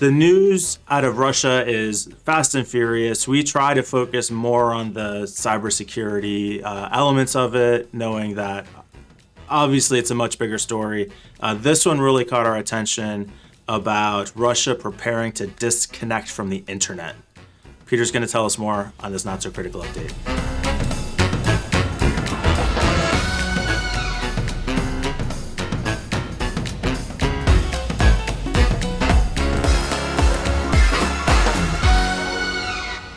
the news out of Russia is fast and furious. We try to focus more on the cybersecurity elements of it, knowing that obviously it's a much bigger story. This one really caught our attention about Russia preparing to disconnect from the internet. Peter's going to tell us more on this Not So Critical update.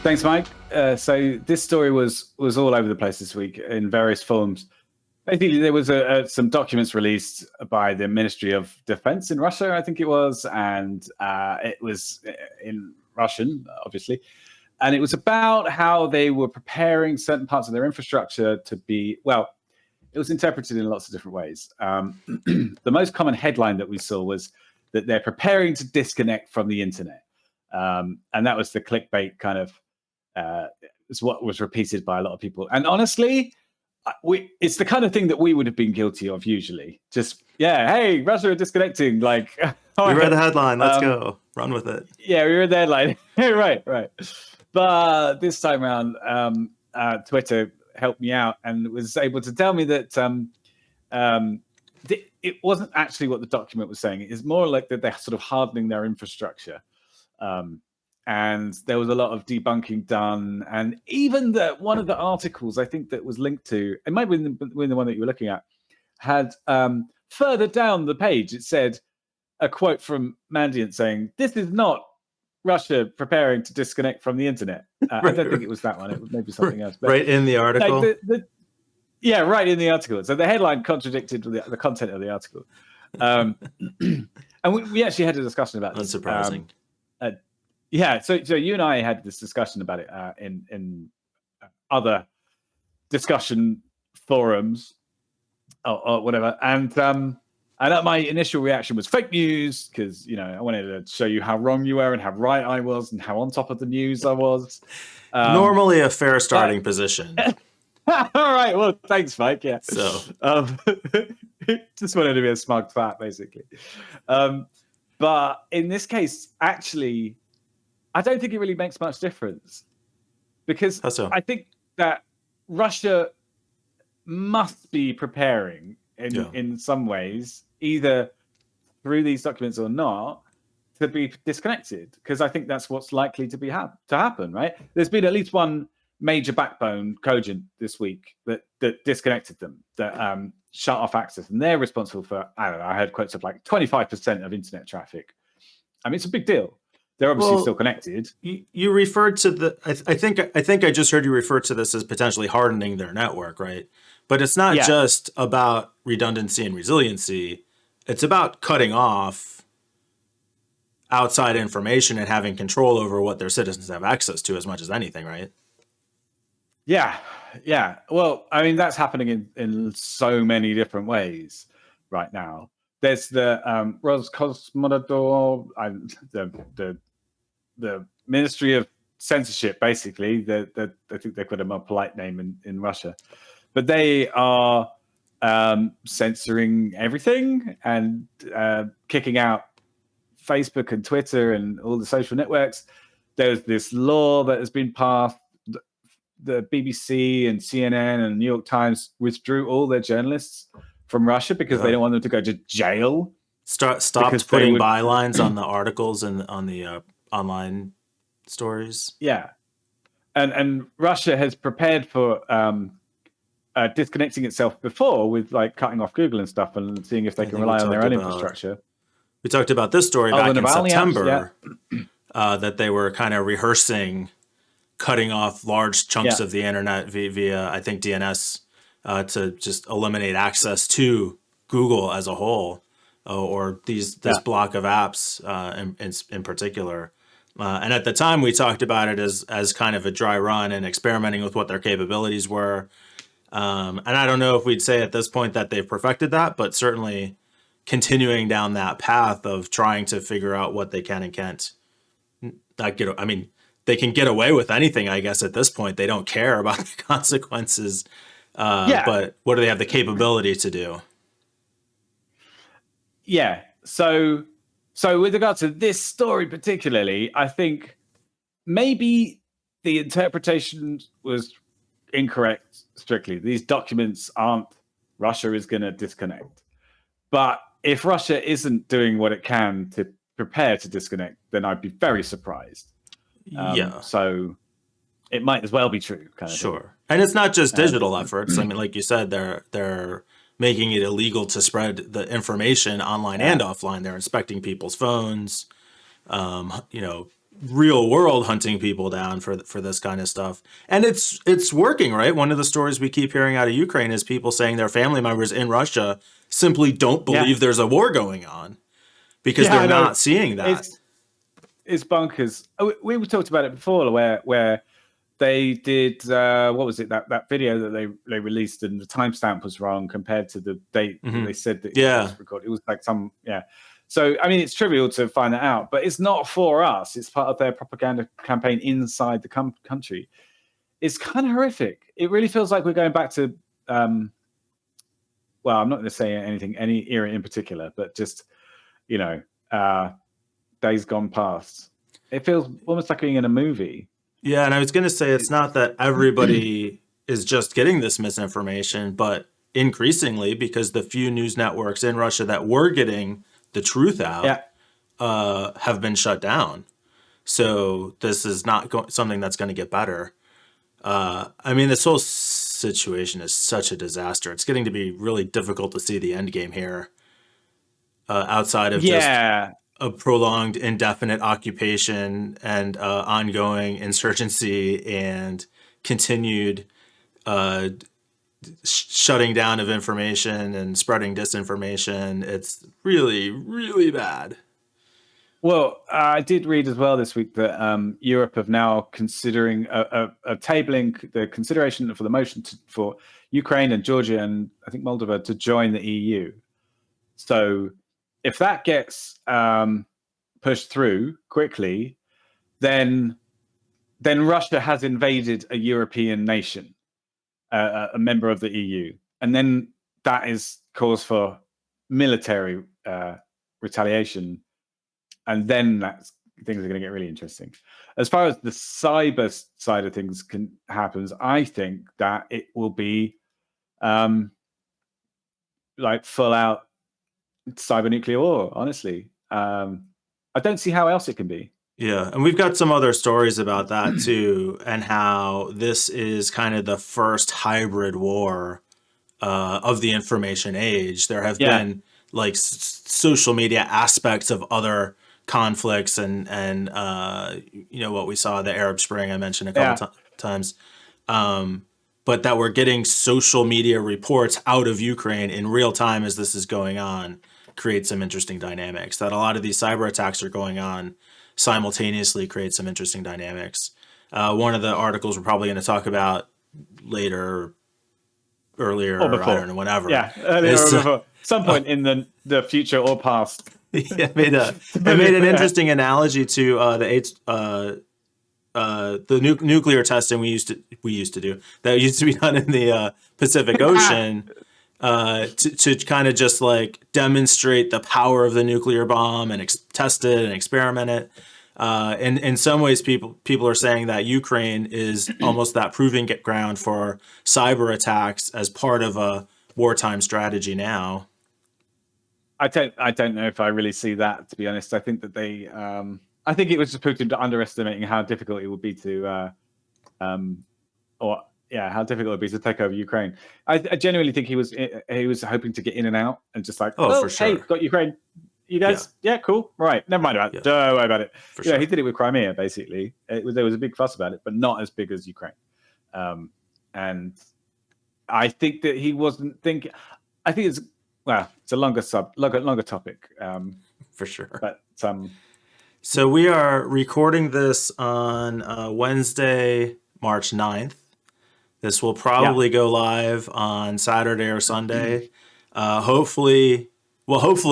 Thanks, Mike. So this story was all over the place this week in various forms. Basically, there was some documents released by the Ministry of Defense in Russia, I think it was, and it was in Russian, obviously. And it was about how they were preparing certain parts of their infrastructure to be, well, it was interpreted in lots of different ways. The most common headline that we saw was that they're preparing to disconnect from the internet. And that was the clickbait kind of, is what was repeated by a lot of people. And honestly, it's the kind of thing that we would have been guilty of usually. Just, hey, Russia are disconnecting. Like, we read the headline. Let's go. Run with it. Yeah, we read the headline. Right. But this time around, Twitter helped me out and was able to tell me that it wasn't actually what the document was saying. It's more like that they're sort of hardening their infrastructure. And there was a lot of debunking done. And even one of the articles I think that was linked to, it might be the one that you were looking at, had further down the page, it said a quote from Mandiant saying, "This is not Russia preparing to disconnect from the internet." I don't think it was that one. It was maybe something else. But, right in the article? Right in the article. So the headline contradicted the content of the article. And we actually had a discussion about this. Unsurprising. So you and I had this discussion about it in other discussion forums or whatever. And my initial reaction was fake news because, I wanted to show you how wrong you were and how right I was and how on top of the news I was. Normally a fair starting position. All right. Well, thanks, Mike. Yeah. So just wanted to be a smug fat, basically. But in this case, actually, I don't think it really makes much difference because I think that Russia must be preparing in some ways, either through these documents or not, to be disconnected. Because I think that's what's likely to happen, right? There's been at least one major backbone Cogent this week that disconnected them, that shut off access, and they're responsible for, I don't know, I heard quotes of like 25% of internet traffic. I mean, it's a big deal. They're obviously still connected. You referred to I think I just heard you refer to this as potentially hardening their network, right? But it's not just about redundancy and resiliency. It's about cutting off outside information and having control over what their citizens have access to as much as anything, right? Yeah. Well, I mean, that's happening in so many different ways right now. There's the Roscosmodador, the Ministry of Censorship, basically. I think they've got a more polite name in Russia. But they are censoring everything and kicking out Facebook and Twitter and all the social networks. There's this law that has been passed. The BBC and CNN and New York Times withdrew all their journalists from Russia because they don't want them to go to jail. Stopped putting bylines on the articles and on the online stories. Yeah. And Russia has prepared for disconnecting itself before with like cutting off Google and stuff and seeing if they can rely on their own infrastructure. We talked about this story back in September, that they were kind of rehearsing cutting off large chunks of the internet via I think, DNS to just eliminate access to Google as a whole, or this block of apps in particular. And at the time, we talked about it as kind of a dry run and experimenting with what their capabilities were. And I don't know if we'd say at this point that they've perfected that, but certainly continuing down that path of trying to figure out what they can and can't not get. I mean, they can get away with anything, I guess, at this point. They don't care about the consequences. But what do they have the capability to do? Yeah. So So with regard to this story particularly, I think maybe the interpretation was incorrect strictly. These documents aren't Russia is going to disconnect. But if Russia isn't doing what it can to prepare to disconnect, then I'd be very surprised. So it might as well be true. Sure. Thing. And it's not just digital efforts. I mean, like you said, they're making it illegal to spread the information online and offline. They're inspecting people's phones, real world hunting people down for this kind of stuff. And it's working, right? One of the stories we keep hearing out of Ukraine is people saying their family members in Russia simply don't believe there's a war going on because they're not seeing that. It's bonkers. We talked about it before where they did, what was it, that video that they released and the timestamp was wrong compared to the date that they said that it was recorded. It was like So, I mean, it's trivial to find that out, but it's not for us. It's part of their propaganda campaign inside the country. It's kind of horrific. It really feels like we're going back to, well, I'm not going to say any era in particular, but just, days gone past. It feels almost like being in a movie. Yeah, and I was going to say it's not that everybody is just getting this misinformation, but increasingly, because the few news networks in Russia that were getting the truth out have been shut down. So this is not something that's going to get better. I mean, this whole situation is such a disaster. It's getting to be really difficult to see the end game here outside of just a prolonged, indefinite occupation and ongoing insurgency and continued shutting down of information and spreading disinformation. It's really, really bad. Well, I did read as well this week that Europe have now considering tabling the consideration for the motion for Ukraine and Georgia and I think Moldova to join the EU. So if that gets pushed through quickly, then Russia has invaded a European nation, a member of the EU, and then that is cause for military retaliation. And then things are going to get really interesting. As far as the cyber side of things happens, I think that it will be like full out cyber nuclear war. Honestly, I don't see how else it can be. Yeah, and we've got some other stories about that too, and how this is kind of the first hybrid war of the information age. There have been like social media aspects of other conflicts and what we saw, the Arab Spring I mentioned a couple times, but that we're getting social media reports out of Ukraine in real time as this is going on creates some interesting dynamics. That a lot of these cyber attacks are going on simultaneously creates some interesting dynamics. One of the articles we're probably going to talk about later, earlier, or I don't know, whenever. Yeah, earlier or before. Some point in the future or past. It made an interesting analogy to the nuclear testing we used to do that used to be done in the Pacific Ocean to kind of just like demonstrate the power of the nuclear bomb and test it and experiment it. In some ways, people are saying that Ukraine is almost that proving ground for cyber attacks as part of a wartime strategy now. I don't know if I really see that, to be honest. I think that I think it was just Putin underestimating how difficult it would be to, how difficult it would be to take over Ukraine. I genuinely think he was hoping to get in and out and just like, for sure. Hey, got Ukraine. You guys, cool, right? Never mind about it. Don't worry about it. Sure. He did it with Crimea. Basically, there was a big fuss about it, but not as big as Ukraine. And I think that he wasn't thinking. I think it's a longer topic. For sure. But so we are recording this on Wednesday, March 9th. This will probably go live on Saturday or Sunday. Hopefully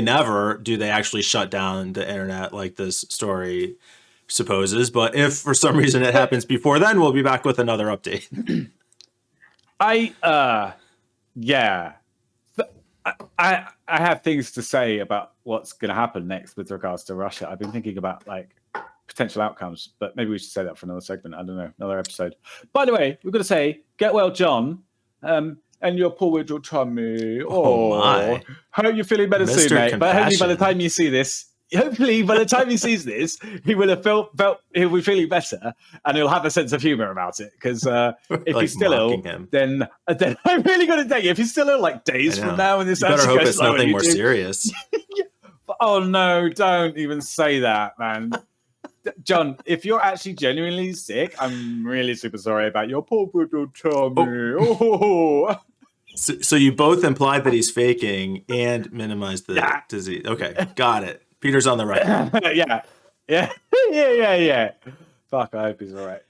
never do they actually shut down the internet like this story supposes. But if for some reason it happens before then, we'll be back with I have things to say about what's going to happen next with regards to Russia. I've been thinking about like potential outcomes, but maybe we should say that for another segment. I don't know, another episode. By the way, we've got to say, get well, Jon, and your poor little tummy. Oh my! Hope you're feeling better soon, mate. But hopefully, by the time you see this, he will have felt he'll be feeling better, and he'll have a sense of humor about it. Because if he's still ill, then I'm really going to take it. If he's still ill, like days from now, and this better hope it's nothing more serious. Oh no! Don't even say that, man. Jon, if you're actually genuinely sick, I'm really super sorry about your poor little tummy. Oh. So you both implied that he's faking and minimized the disease. Okay, got it. Peter's on the right. Yeah. Fuck, I hope he's all right.